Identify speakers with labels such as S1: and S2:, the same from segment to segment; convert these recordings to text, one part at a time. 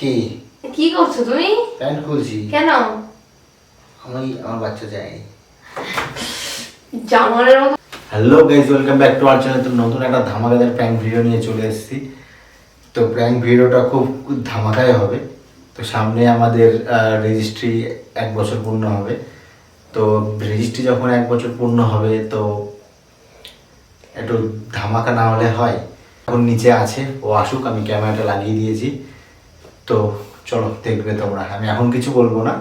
S1: কি
S2: কি করছো তুমি?
S1: প্যান্ট খুলছি।
S2: কেন?
S1: আমার বাচ্চা যায়।
S2: জানোয়ারের মতো।
S1: Hello guys, welcome back to our channel. তো নতুন একটা ধামাকাদার প্র্যাঙ্ক ভিডিও নিয়ে চলে এসেছি। তো প্র্যাঙ্ক ভিডিওটা খুব ধামাকায় হবে। তো সামনে আমাদের রেজিস্ট্রি 1 বছর পূর্ণ হবে। তো রেজিস্ট্রি যখন 1 বছর পূর্ণ হবে তো একটু ধামাকা না হলে হয়। এখন নিচে আছে, ও আসুক, আমি ক্যামেরাটা লাগিয়ে দিয়েছি। তো চলো দেখবে তোমরা, আমি এখন কিছু বলবো না।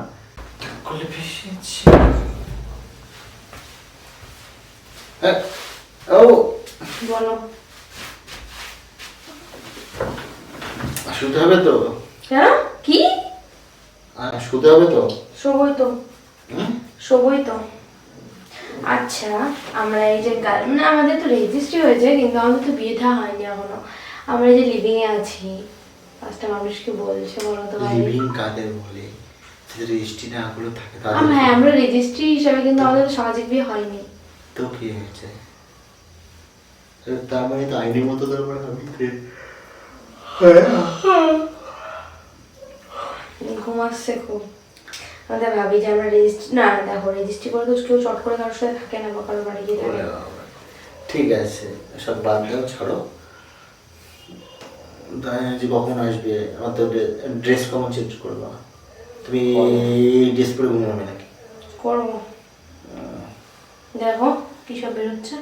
S1: ও
S2: বলো।
S1: শুতে হবে তো?
S2: কেন? কি?
S1: শুতে হবে তো?
S2: শোবই তো। শোবই তো। আচ্ছা, আমরা এই যে মানে আমাদের তো রেজিস্ট্রি হয়েছে, কিন্তু আমাদের তো বিয়ে থা হয়নি এখনো। আমরা এই যে লিভিং এ আছি, পাঁচটা মানুষকে বলছে, বলো তো ভাই।
S1: লিভিং কাদের বলে? রেজিস্ট্রি না গুলো থাকে
S2: হ্যাঁ, আমরা রেজিস্ট্রি হিসাবে, কিন্তু আমাদের তো সামাজিক বিয়ে হয়নি।
S1: তো কি হয়েছে? তার মানে তো আইনের মতো তারপর আমি
S2: ঘুম আসছে খুব। আমাদের ভাবি যে আমরা রেজিস্ট্রি না, দেখো রেজিস্ট্রি করে তো কেউ চট করে কারোর সাথে থাকে না, বা কারোর বাড়ি গিয়ে থাকে।
S1: ঠিক আছে, সব বাদ দাও, ছাড়ো। যে কখন আসবে? আমার তো ড্রেস কখন চেঞ্জ করবো? তুমি ড্রেস পরে ঘুমাবে নাকি?
S2: করবো। দেখো কি সব বেরোচ্ছে।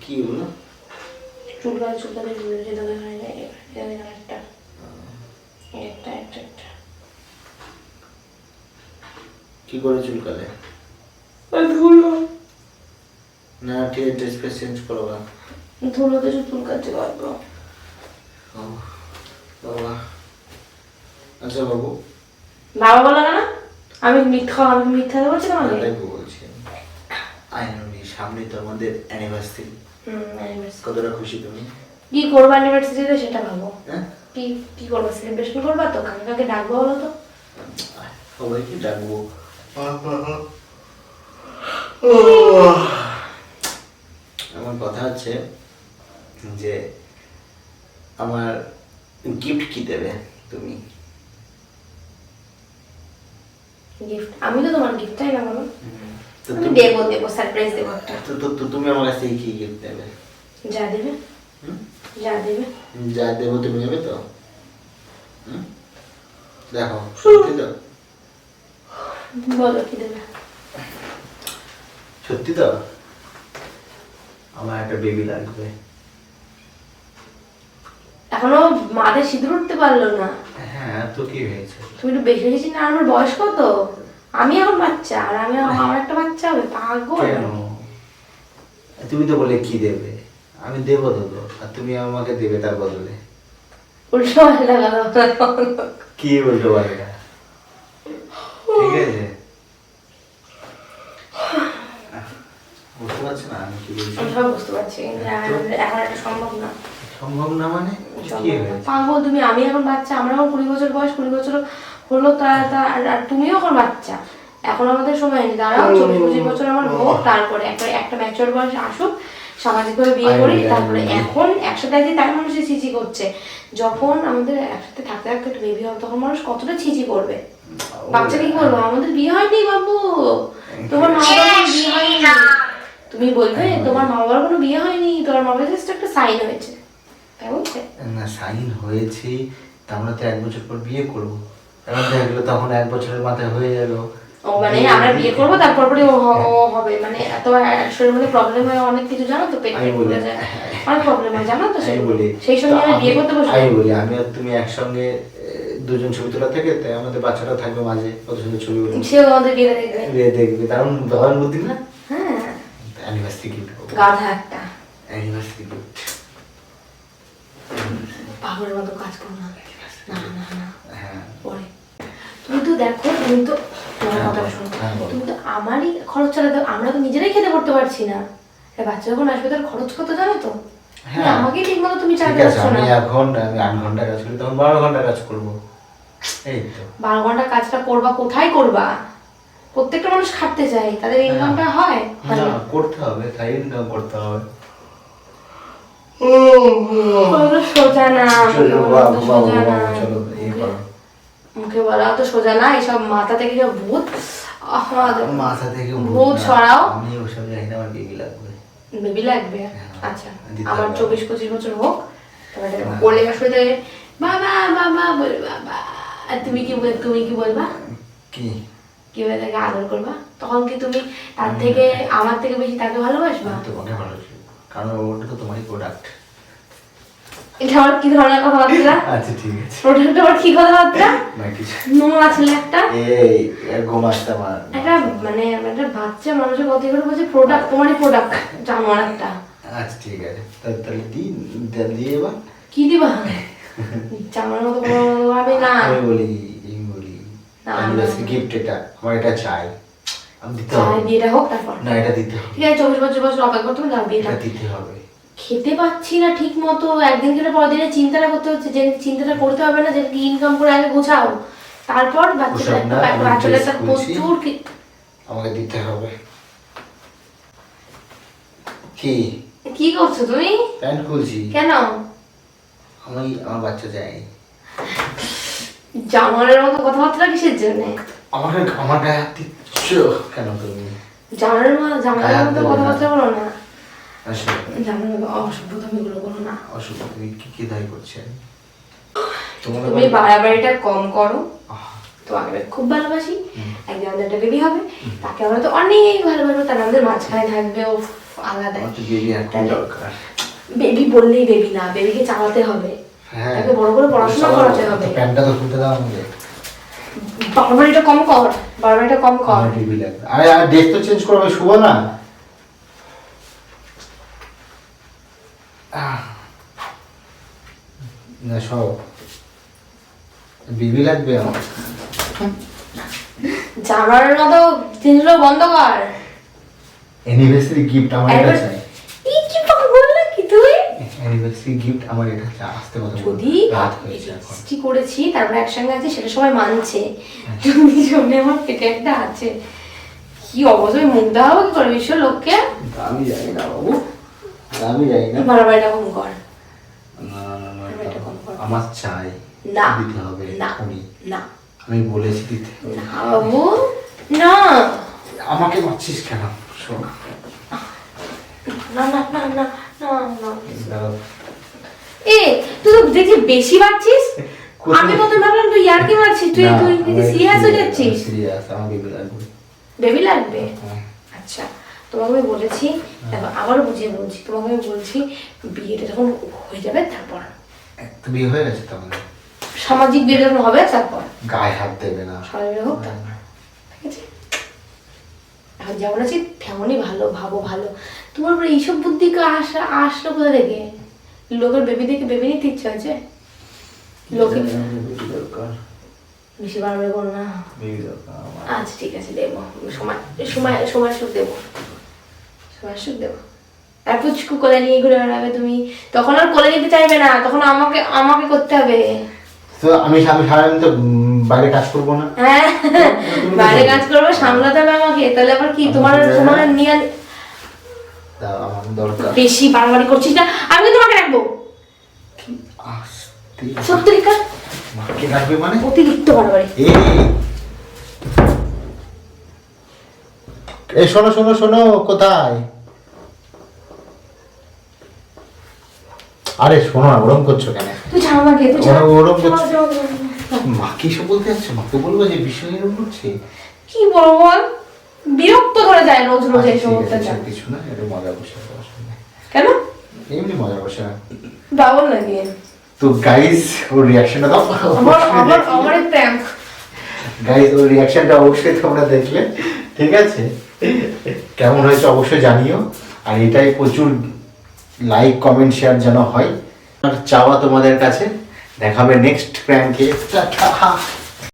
S1: কি বলো?
S2: চুলকাতে বেরোচ্ছে, তোদের হয় না? একটা একটা একটা একটা
S1: কি করে চুলকালে?
S2: ধুলো।
S1: না, ঠিক আছে, ড্রেস ফ্রেস চেঞ্জ করো না।
S2: ধুলোতে শুধু চুলকাচ্ছে গল্প।
S1: বাবা, আচ্ছা বাবু।
S2: বাবা বলো না, আমি মিথ্যা বলছি তোমাকে।
S1: তাই বলছি। সামনে তো আমাদের অ্যানিভার্সারি। কতটা খুশি তুমি?
S2: কি করবো অ্যানিভার্সারিতে সেটা ভাবো।
S1: হ্যাঁ,
S2: কি কি করবো? সেলিব্রেশন করবা তো? কাকে কাকে ডাকবো বলো তো?
S1: সবাইকে ডাকবো। আমার কথা হচ্ছে যে আমার গিফট কি দেবে তুমি?
S2: গিফট? আমি তো তোমার গিফট চাই না বলো।
S1: তো
S2: আমি দেবো সারপ্রাইজ দেবো একটা।
S1: তো তুমি আমার কাছ থেকে কি গিফট দেবে?
S2: যা দেবে। যা দেবে।
S1: যা দেবো তুমি নেবে তো? দেখো, সত্যি তো?
S2: বলো কি দেবে।
S1: সত্যি তো? আমার একটা বেবি লাগবে।
S2: এখনো মাথায় সিঁদুর উঠতে পারলো না।
S1: হ্যাঁ, তো কি হয়েছে?
S2: তুমি একটু বেশি বেশি না? আমার বয়স কত? আমি এখন বাচ্চা, আর আমার একটা বাচ্চা হবে? পাগল।
S1: কেন? তুমি তো বলে কি দেবে, আমি দেবো তো, আর তুমি আমাকে দেবে তার বদলে।
S2: উল্টো পাল্টা কথা।
S1: কি উল্টো পাল্টা? ঠিক আছে, বুঝতে পারছি না আমি কি বলছি।
S2: আমি সব বুঝতে পারছি, কিন্তু এখন এটা সম্ভব না।
S1: সম্ভব না মানে? কি হয়েছে?
S2: পাগল তুমি। আমি এখন বাচ্চা, আমার এখন 20 বছর বয়স, 20 বছর হলো আর তুমিও এখন বাচ্চা। এখন আমাদের সময় নেই, দাঁড়াও 24-25 বছর আমার হোক, তারপরে একটা ম্যাচিওর বয়স আসুক, সামাজিকভাবে বিয়ে করি, তারপরে। এখন একসাথে আছি তাই মানুষ ছিচি করছে। যখন আমাদের একসাথে থাকতে থাকতে একটা বেবি হবে, তখন মানুষ কতটা ছিচি করবে। বাচ্চা কি করবো? আমাদের বিয়ে হয়নি বাবু, তোমার মা বাবার কোনো বিয়ে হয়নি। তুমি বলবে তোমার মা বাবার কোনো বিয়ে হয়নি, তোমার মা বাবার জাস্ট একটা সাইন হয়েছে।
S1: না, সাইন হয়েছে, তা আমরা তো 1 বছর পর বিয়ে করবো। এবার দেখলো তখন 1 বছরের মাথায় হয়ে গেল।
S2: ও মানে আমরা বিয়ে করবো, তারপর পরে ও হবে, মানে এত শরীরের মধ্যে প্রবলেম হয় অনেক কিছু, জানো তো? পেট ফুলে যায়, অনেক প্রবলেম হয়, জানো তো? সেই সঙ্গে আমি বিয়ে করতে বসবো।
S1: আমি বলি, আমি আর তুমি একসঙ্গে দুজন ছবি তোলা থেকে, তাই আমাদের বাচ্চাটা থাকবে মাঝে, কত সুন্দর ছবি উঠবে।
S2: সেও আমাদের বিয়ে দেখবে,
S1: দেখবে, দারুণ দারুণ বুদ্ধি না?
S2: হ্যাঁ।
S1: অ্যানিভার্সারি গিফট,
S2: গাধা একটা।
S1: Anniversary gift.
S2: পাগলের মতো কাজ করো না। না না না,
S1: হ্যাঁ,
S2: পরে। তুমি তো দেখো, তুমি তো তোমার কথা শোনো, তুমি তো আমারই খরচ চালাতে, আমরা তো নিজেরাই খেতে পড়তে পারছি না। বাচ্চা যখন আসবে তার খরচ কত, জানো তো? আমাকে ঠিক মতো তুমি চালাতে পারছো না।
S1: আমি 8 ঘন্টা কাজ করি, তখন 12 ঘন্টা কাজ করবো। এই তো
S2: 12 ঘন্টা কাজটা করবা, কোথায় করবা? প্রত্যেকটা মানুষ খাটতে চায়, তাদের ইনকামটা হয়
S1: না, করতে হবে, তাই ইনকাম করতে হবে।
S2: সোজা না,
S1: চলো
S2: সোজা না।
S1: চলো। এই করো।
S2: মুখে বলা তো সোজা না, এসব মাথা থেকে সব ভূত।
S1: মাথা থেকে
S2: ভূত সরাও।
S1: আমি ওসব জানি না, আমার বেবি লাগবে।
S2: বেবি লাগবে? আচ্ছা,
S1: দিতে
S2: আমার
S1: হবে।
S2: 24-25 বছর হোক, তারপরে বলে শুরুতে বাবা বাবা বলে বাবা, আর তুমি কি বলবা? কি বলে তাকে আদর করবা? তখন কি তুমি তার থেকে আমার থেকে বেশি তাকে ভালোবাসবা?
S1: তোমাকে ভালোবাসি, কারণ ওটা তো তোমারই প্রোডাক্ট।
S2: এটা আমার কি ধরনের কথাবার্তা?
S1: আচ্ছা ঠিক আছে।
S2: প্রোডাক্ট আমার কি কথাবার্তা?
S1: না কিছু।
S2: নোংরা ছেলে একটা।
S1: এই ঘুমাচ্ছে আমার।
S2: একটা মানে একটা বাচ্চা মানুষের কথা করে বলছে প্রোডাক্ট, তোমারই প্রোডাক্ট জানো একটা।
S1: আচ্ছা ঠিক আছে, তাহলে দিয়ে এবার
S2: কি দিবা? জামার মতো কোনো ভাবে না।
S1: আমি বলি
S2: না,
S1: অ্যানিভার্সারি গিফট এটা, আমার এটা চাই, আমি দিতে
S2: চাই
S1: হবে।
S2: বিয়েটা হোক তারপর।
S1: না এটা দিতে হবে,
S2: ঠিক আছে, 24 বছর অপেক্ষা করতে হবে, বিয়েটা
S1: এটা দিতে হবে।
S2: খেতে পাচ্ছি না ঠিক মতো, একদিন খেলে পরের দিনে চিন্তাটা করতে হচ্ছে, যে চিন্তাটা করতে হবে না যে কি ইনকাম করে আগে গোছাও, তারপর বাচ্চাটা
S1: ওসব না, আমি
S2: বাচ্চাটা
S1: dress খুলছি।
S2: প্রচুর
S1: আমাকে দিতে হবে। কি
S2: কি করছো তুমি?
S1: প্যান্ট খুলছি।
S2: কেন?
S1: আমার বাচ্চা চাই।
S2: জানোয়ারের মতো কথাবার্তা কিসের জন্য?
S1: আমার গায়ে হাত দিচ্ছ কেন তুমি?
S2: জানোয়ারের মতো কথাবার্তা বলো না।
S1: আসলে
S2: জানোয়ারের মতো অসভ্যতামি গুলো বলো না।
S1: অসুবিধা, তুমি কি দায়ী করছেন? তোমার
S2: তুমি বাড়াবাড়িটা কম করো। তোমাকে আমি খুব ভালোবাসি, একদিন আমাদের একটা বেবি হবে, তাকে আমরা তো অনেক ভালোবাসবো, তার আমাদের মাঝখানে থাকবে ও আলাদা।
S1: আমার তো বেবি এখন দরকার।
S2: বেবি বললেই বেবি না, বেবিকে চালাতে হবে,
S1: হ্যাঁ,
S2: তাকে বড় করে পড়াশোনা করাতে হবে।
S1: প্যান্টটা তো খুলতে দাও আমাকে।
S2: বাড়াবাড়িটা কম কর, বাড়াবাড়িটা কম কর।
S1: আমার বেবি লাগবে। আরে আর ড্রেস তো চেঞ্জ করবে, শুভ না। না সব বেবি লাগবে আমার।
S2: জানোয়ারের মতো জিনিসগুলো বন্ধ কর।
S1: অ্যানিভার্সারি গিফট আমার এটা চাই।
S2: এই কি পাগল নাকি তুই?
S1: অ্যানিভার্সারি গিফট আমার এটা চাই। আসতে কথা বল।
S2: যদি
S1: রাত হয়েছে এখন।
S2: কি করেছি তারপর একসঙ্গে আছে সেটা সবাই মানছে, যদি জন্য আমার পেটে একটা আছে, কি অবশ্যই মুখ দেওয়া কি করে বিশ্ব লোককে?
S1: আমি জানি না বাবু, আমি জানি না।
S2: বাড়াবাড়িটা কম কর।
S1: না,
S2: এটা কম কর।
S1: আমার চাই,
S2: না
S1: দিতে হবে
S2: না
S1: এখনই।
S2: না
S1: আমি বলেছি দিতে হবে।
S2: না বাবু না
S1: আমাকে মারছিস কেন? শোন,
S2: না না না না না না।
S1: দাঁড়াও।
S2: এ তুই তো দেখছি বেশি বাড়ছিস।
S1: কোথায়?
S2: আমি কত ভাবলাম তুই ইয়ার্কি মারছিস, তুই
S1: না,
S2: তুই
S1: আমি
S2: সিরিয়াস হয়ে যাচ্ছিস।
S1: সিরিয়াস, আমার বেবি লাগবে।
S2: বেবি লাগবে?
S1: হ্যাঁ।
S2: আচ্ছা, তোমাকে আমি বলেছি, দেখো আবারও বুঝিয়ে বলছি, তোমাকে আমি বলছি বিয়েটা যখন হয়ে যাবে তারপর,
S1: একটা বিয়ে হয়ে গেছে তো আমাদের।
S2: সামাজিক বিয়ে যখন হবে তারপর,
S1: গায়ে হাত দেবে না।
S2: সামাজিক বিয়ে হোক তারপর, ঠিক আছে? এখন যেমন আছি তেমনই ভালো, ভাবো ভালো। তোমার উপরে এইসব বুদ্ধি আসলো কোথা থেকে? লোকের বেবি দেখে বেবি নিতে ইচ্ছা আছে? লোকে
S1: বেবি দরকার,
S2: বেশি বাড়াবাড়ি করো না।
S1: বেবি দরকার আমার।
S2: আচ্ছা ঠিক আছে, দেবো সময় সময় সময় সুখ দেবো, সময় সুখ দেবো। আর পুচকু কোলে নিয়ে ঘুরে বেড়াবে তুমি, তখন আর কোলে নিতে চাইবে না, তখন আমাকে আমাকে করতে হবে।
S1: তো আমি সারাদিন তো বাইরে কাজ করবো না।
S2: হ্যাঁ, বাইরে কাজ করবে, সামলাতে হবে আমাকে, তাহলে আবার কি তোমার তোমার নিয়ে
S1: দাও, আমার দরকার।
S2: বেশি বাড়াবাড়ি করছিস না, আমি তোমাকে রাখবো।
S1: আস্তে।
S2: সত্যি কাজ
S1: মাকে রাখবে মানে?
S2: অতিরিক্ত বাড়াবাড়ি।
S1: এই শোনো শোনো শোনো, কোথায়? আরে শোনো না, ওরম করছো কেন?
S2: তুই ছাড় আমাকে, তুই ছাড়।
S1: ওরম করছো। মা কি সব বলতে যাচ্ছে? মাকে বলবো যে বিষয় এরকম করছে?
S2: কি বলবো বল, বিরক্ত ধরে যায় রোজ রোজ এই
S1: আচ্ছা, ঠিক আছে,
S2: সমস্যাটা।
S1: কিছু না, এটা মজা করছে, অসুবিধা নেই।
S2: কেন?
S1: এমনি মজা করছে না
S2: পাগল নাকি?
S1: তো গাইস, ওর রিয়াকশনটা দাও।
S2: আমার প্র্যাঙ্ক।
S1: গাইস, ওর রিয়াকশনটা অবশ্যই তোমরা দেখলে, ঠিক আছে? কেমন হয়েছে অবশ্যই জানিও, আর এটাই প্রচুর লাইক কমেন্ট শেয়ার যেন হয় আর চাওয়া তোমাদের কাছে। দেখাবে নেক্সট প্র্যাঙ্কে।